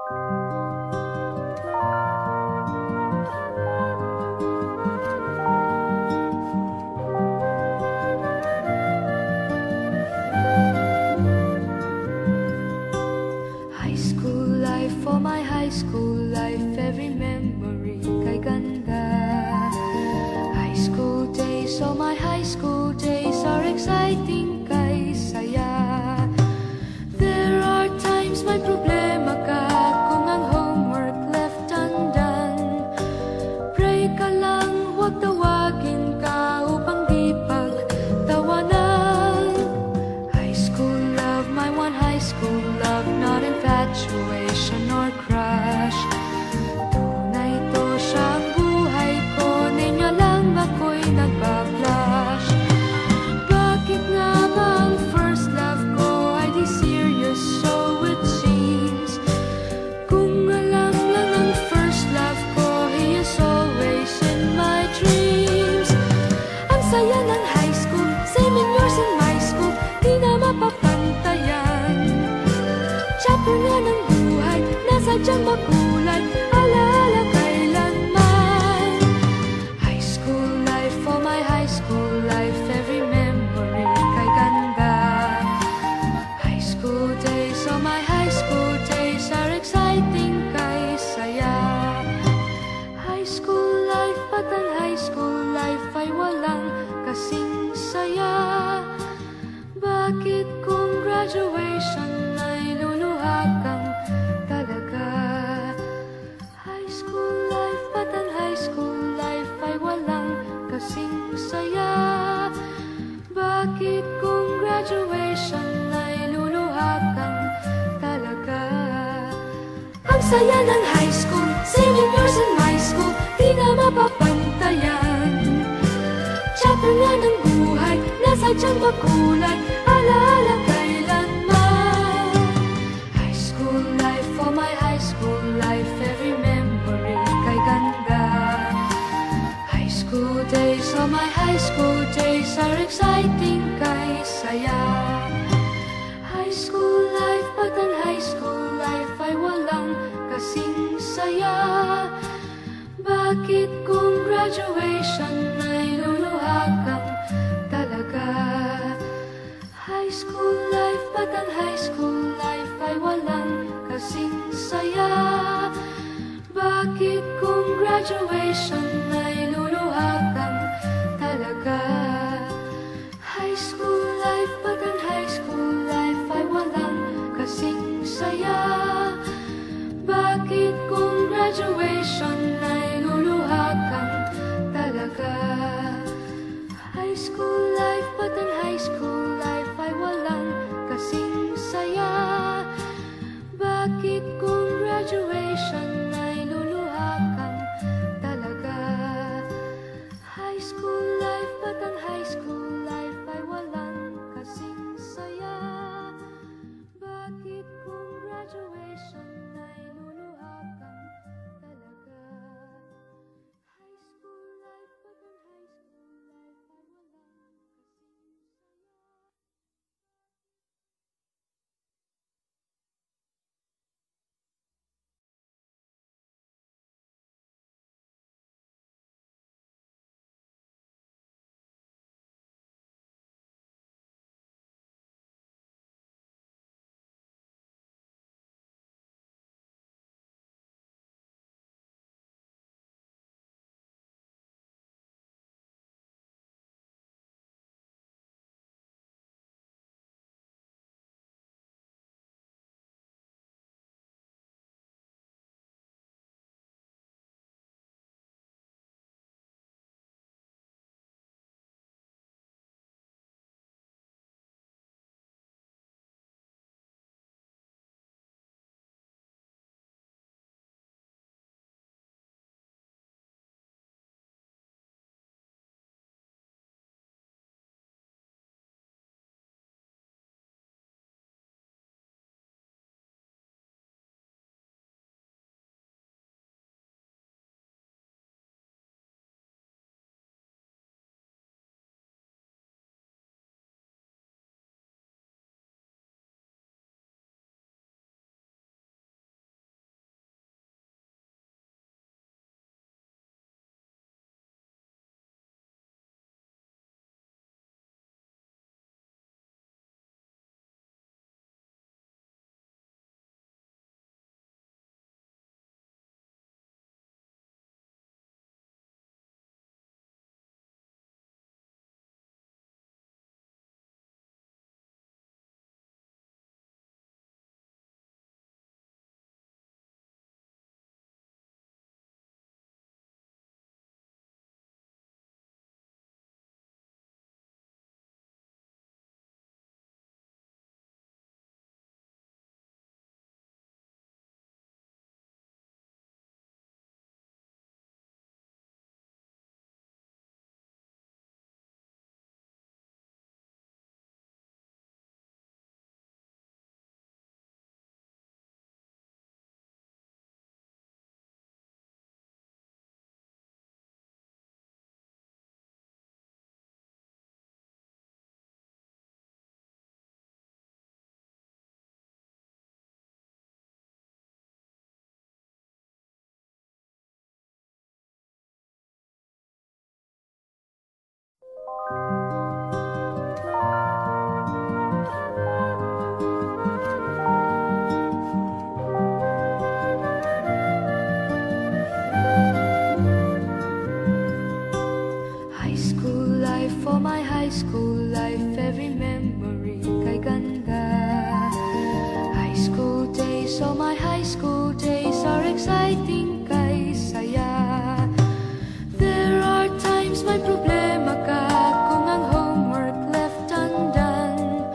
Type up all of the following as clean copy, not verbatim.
High school life, for my high school life, every memory kay ganda. High school days, oh my high school days are exciting kay saya. There are times may problema ka kung ang homework left undone. Pray ka lang, huwag tawagin ka upang di pagtawanan. High school love, my one high school love, not infatuation or crush. Tunay to siyang buhay ko, ninyo lang ako'y nagbablush. Bakit nga ba ang first love ko ay di serious, so it seems? Kung alam lang ang first love ko, he is always in my dreams. Ang saya ng high school, 7 years in my school, di na mapapantayan. Chapter nga ng buhay, nasadyang makulay, alaala kailanman. High school life, for my high school life, every memory kay ganda. High school days, oh my high school days are exciting kay saya. High school life, at ang high school life ay walang kasing saya. Bakit kung graduation ay luluha kang talaga? High school life, at ang high school life ay walang kasing saya. Bakit kung graduation ay luluha kang talaga? Ang saya ng high school, 7 years in my school, di na mapapantayan. Chapter nga ng buhay, nasadyang makulay, alaala kailanman. High school life, for my high school life, every memory kay ganda. High school days, oh my high school days are exciting kay saya. High school life, at ang high school life ay walang kasing saya. Bakit kung graduation ay luluha kang talaga? High school life, at ang high school life ay walang kasing saya. Bakit kung graduation ay luluha kang talaga? High school life, at ang high school life ay walang kasing saya. Bakit kung graduation ay luluha kang talaga? High school life, at ang high school life ay walang kasing saya. Bakit kung graduation ay luluha kang talaga? High school life, for my high school life, every memory kay ganda. High school days, oh my high school days are exciting kay saya. There are times may problema ka kung ang homework left undone.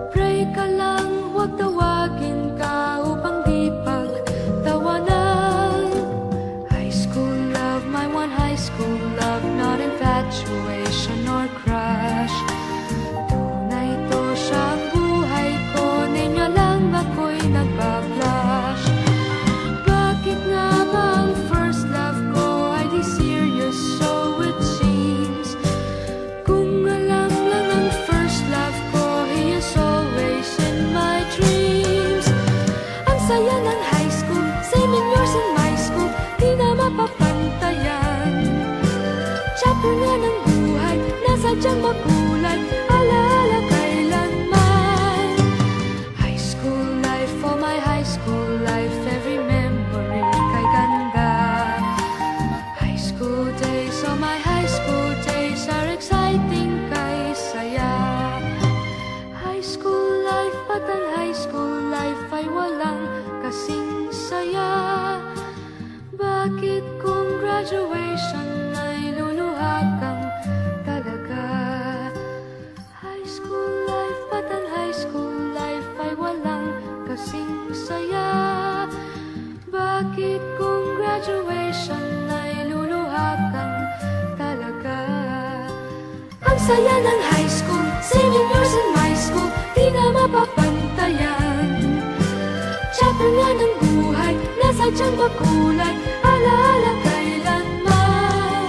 Pray ka lang, huwag tawagin ka upang di pagtawanan. High school love, my one high school love, not infatuation or crush. Tunay to siyang buhay ko, ninyo lang ako'y nagbablush. Bakit nga ba ang first love ko ay di serious, so it seems? Kung alam lang ang first love ko, he is always in my dreams. Ang saya ng high school, same in yours in my school, di na mapapantayan. Chapter nga ng buhay, nasadyang makulay, alaala kailanman. High school life, for my high school life, every memory kay ganda. High school days, oh my high school days are exciting kay saya. High school life, but ang high school life ay walang kasing saya. Bakit kung graduation ay luluha kang talaga? High school life, but ang high school life ay walang kasing saya. Bakit kung graduation ay luluha kang talaga? Ang saya ng high school, same in yours in my school, di na mapapantayan. Chapter nga ng buhay, nasadyang makulay, alaala kailanman.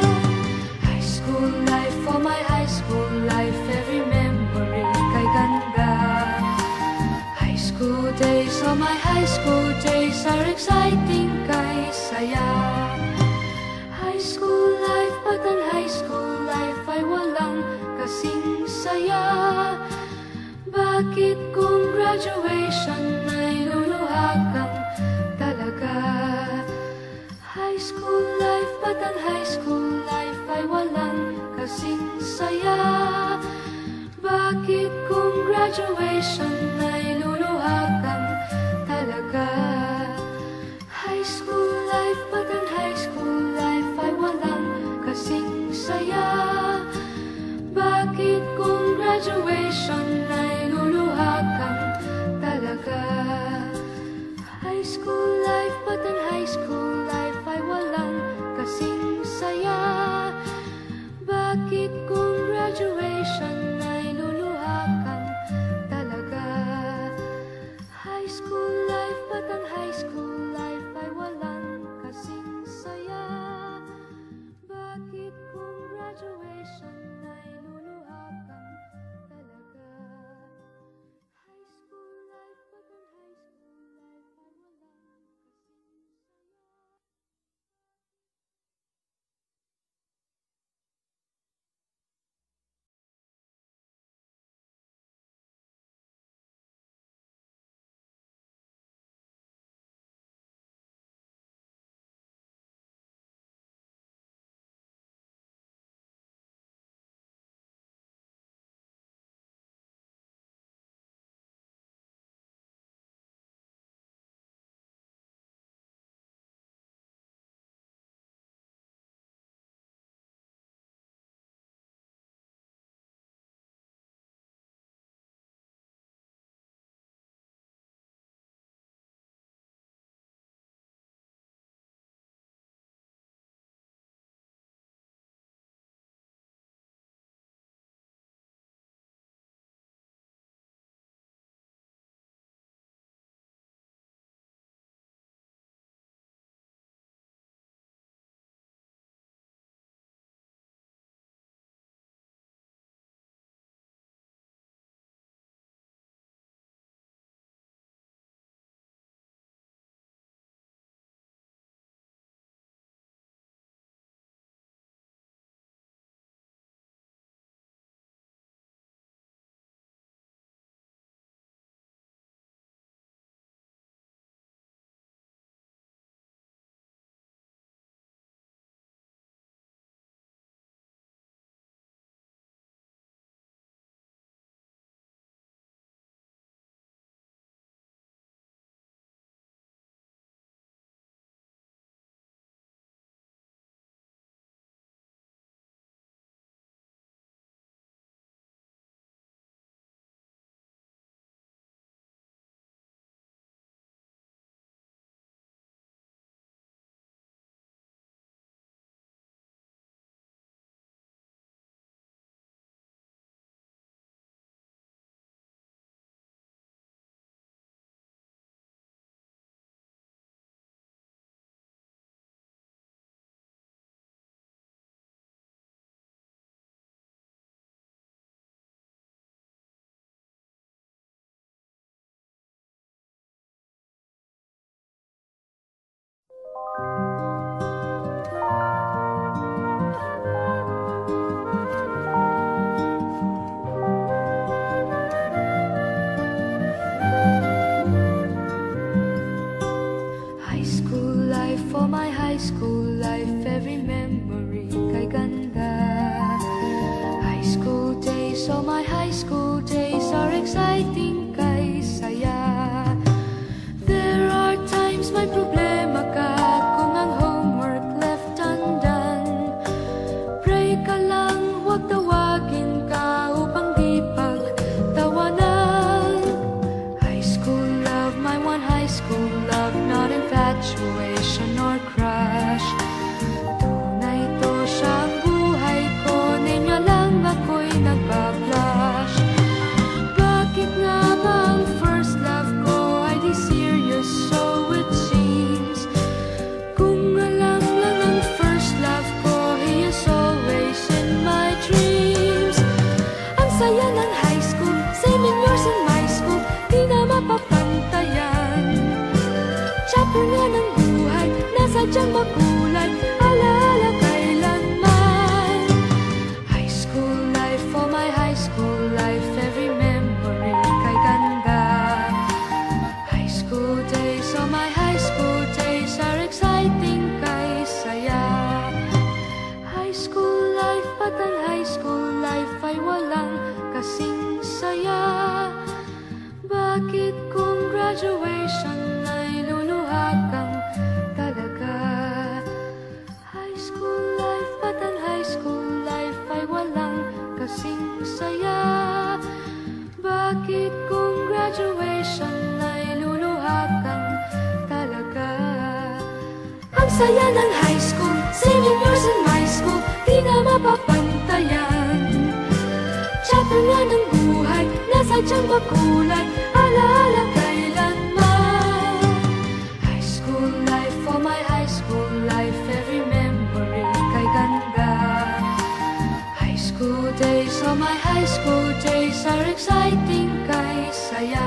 High school life, for my high school life, every memory kay ganda. High school days, oh my high school days are exciting kay saya. High school life, but ang high school life ay walang kasing saya. Bakit kung graduation ay luluha kang talaga? High school life, but ang high school life ay walang kasing saya. Bakit kung graduation ay luluha kang talaga? High school life, but ang high school life ay walang kasing saya. Bakit kung graduation ay luluha kang talaga? High school life, but ang high school life ay walang kasing saya. Bakit kung graduation ay luluha kang talaga? High school life, but ang high school life ay walang kasing saya. Bakit kung graduation ay luluha kang talaga? High school life, but ang high school life ay walang High school life, for my high school life, every memory kay ganda. High school days, oh my high school days are exciting kay saya. There are times may problema ka kung ang homework left undone. Pray ka lang, huwag tawagin ka upang di pagtawanan. High school love, my one high school love, not infatuation or crush. Tunay to siyang buhay ko, ninyo lang ako'y nagbablush. Bakit nga ba ang first love ko ay di serious, so it seems? Kung alam lang ang first love ko, he is always in my dreams. Ang saya ng high school, same in yours in my school, di na mapapantayan. Chapter nga ng buhay, nasadyang makulay, alaala kailanman. High school life, for my high school life, every memory kay ganda. High school days, oh my high school days are exciting kay saya. High school life, but ang high school life ay walang kasing saya. Bakit kung graduation ay luluha kang talaga? High school life, but ang high school life ay walang kasing saya. Bakit kung graduation ay luluha kang talaga? Ang saya ng high school, same in yours in my school, di na mapapantayan. Chapter nga ng buhay, nasadyang makulay, alaala kailanman. High school life, for my high school life, every memory kay ganda. High school days, oh my high school days are exciting kay saya.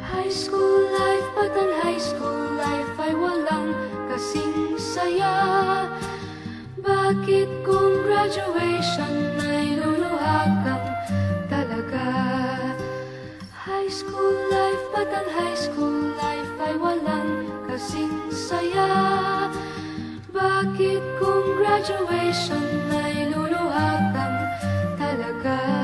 High school life, but ang high school life ay walang kasing saya. Bakit kung graduation ay luluha kang talaga? High school life, but ang high school life ay walang kasing saya. Bakit kung graduation ay luluha kang talaga?